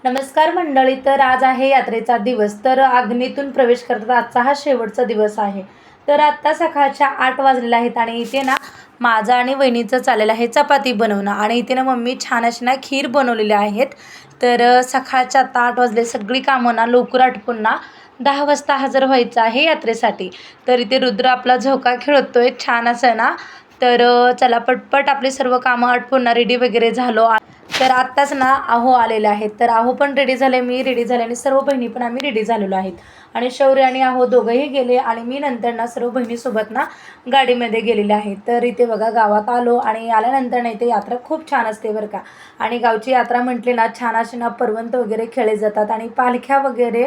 नमस्कार मंडळी. तर आज आहे यात्रेचा दिवस. तर अग्नीतून प्रवेश करतात आजचा हा शेवटचा दिवस आहे. तर आत्ता सकाळच्या 8 वाजलेले आहेत आणि इथे ना माझं आणि वहिनीचं चाललेलं आहे चपाती बनवणं आणि इथे ना मम्मी छान अशी ना खीर बनवलेली आहेत. तर सकाळच्या आता 8 वाजले, सगळी कामं ना लवकर आटपून ना 10 वाजता हजर व्हायचं आहे यात्रेसाठी. तर इथे रुद्र आपला झोका खेळतोय छान असं ना. तर चला पटपट आपली सर्व कामं आटपून ना रेडी वगैरे झालो. तर आत्ताच ना आहो आलेले आहेत. तर आहो पण रेडी झाले, मी रेडी झाले आणि सर्व बहिणी पण आम्ही रेडी झालेलो आहेत. आणि शौर्य आणि आहो दोघंही गेले आणि मी नंतर ना सर्व बहिणीसोबत ना गाडीमध्ये गेलेले आहेत. तर इथे बघा गावात आलो आणि आल्यानंतर ना इथे यात्रा खूप छान असते बरं का. आणि गावची यात्रा म्हटली ना छान अशी ना पर्वंत वगैरे खेळले जातात आणि पालख्या वगैरे,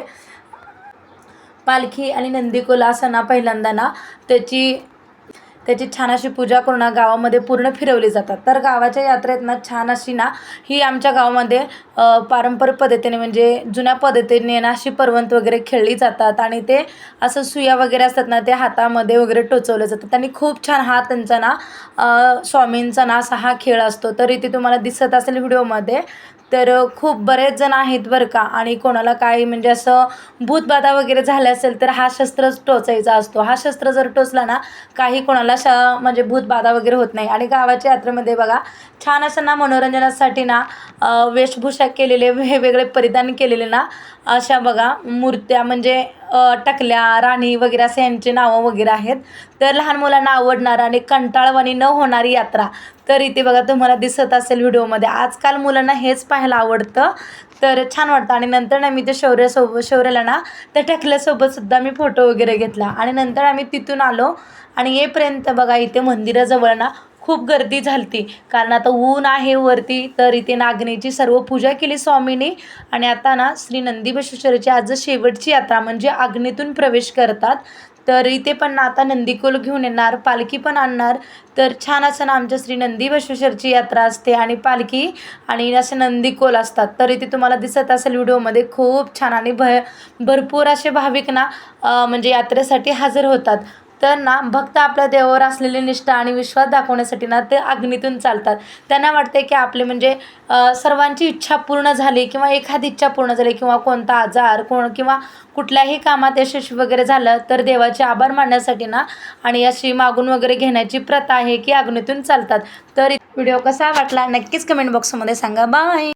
पालखी आणि नंदीकोला असं ना पहिल्यांदा ना त्याची छान अशी पूजा करून गावामध्ये पूर्ण फिरवली जातात. तर गावाच्या यात्रेत ना छान अशी ना ही आमच्या गावामध्ये पारंपरिक पद्धतीने म्हणजे जुन्या पद्धतीने ना अशी पर्वंत वगैरे खेळली जातात आणि ते असं सुया वगैरे असतात ना ते हातामध्ये वगैरे टोचवले जातात आणि खूप छान हा त्यांचा ना स्वामींचा ना असा हा खेळ असतो. तर इथे तुम्हाला दिसत असेल व्हिडिओमध्ये. तर खूप बरेच जण आहेत बरं का. आणि कोणाला काही म्हणजे असं भूतबाधा वगैरे झाले असेल तर हा शस्त्रच टोचायचा असतो. हा शस्त्र जर टोचला ना काही कोणाला म्हणजे भूतबाधा वगैरे होत नाही. आणि गावाच्या यात्रेमध्ये बघा छान असं ना मनोरंजनासाठी ना वेशभूषा केलेले, वेगवेगळे परिधान केलेले ना अशा बघा मूर्त्या म्हणजे टकल्या, राणी वगैरे असे यांची नावं वगैरे आहेत. तर लहान मुलांना आवडणारं आणि कंटाळवाणी न होणारी यात्रा. तर इथे बघा तुम्हाला दिसत असेल व्हिडिओमध्ये. आजकाल मुलांना हेच पाहायला आवडतं. तर छान वाटतं. आणि नंतर ना मी ते शौर्याला ना त्या टकल्यासोबतसुद्धा मी फोटो वगैरे घेतला. आणि नंतर आम्ही तिथून आलो आणि येईपर्यंत बघा इथे मंदिराजवळ ना खूप गर्दी झाली कारण आता ऊन आहे वरती. तर इथे नागणीची सर्व पूजा केली स्वामींनी. आणि आता ना श्री नंदीबसवेश्वराची आज शेवटची यात्रा म्हणजे अग्नीतून प्रवेश करतात. तर इथे पण ना आता नंदीकोल घेऊन येणार, पालखी पण आणणार. तर छान असं ना आमच्या श्री नंदीबसवेश्वरची यात्रा असते आणि पालखी आणि असे नंदीकोल असतात. तर इथे तुम्हाला दिसत असेल व्हिडिओमध्ये खूप छान आणि भरपूर असे भाविक ना म्हणजे यात्रेसाठी हजर होतात. तर ना भक्त आपल्या देवावर असलेली निष्ठा आणि विश्वास दाखवण्यासाठी ना ते अग्नीतून चालतात. त्यांना वाटते की आपले म्हणजे सर्वांची इच्छा पूर्ण झाली किंवा एखादी इच्छा पूर्ण झाली किंवा कोणता आजार किंवा कुठल्याही कामात यशस्वी वगैरे झालं तर देवाचे आभार मानण्यासाठी ना आणि अशी मागून वगैरे घेण्याची प्रथा आहे की अग्नीतून चालतात. तर व्हिडिओ कसा वाटला नक्कीच कमेंट बॉक्समध्ये सांगा. बाय.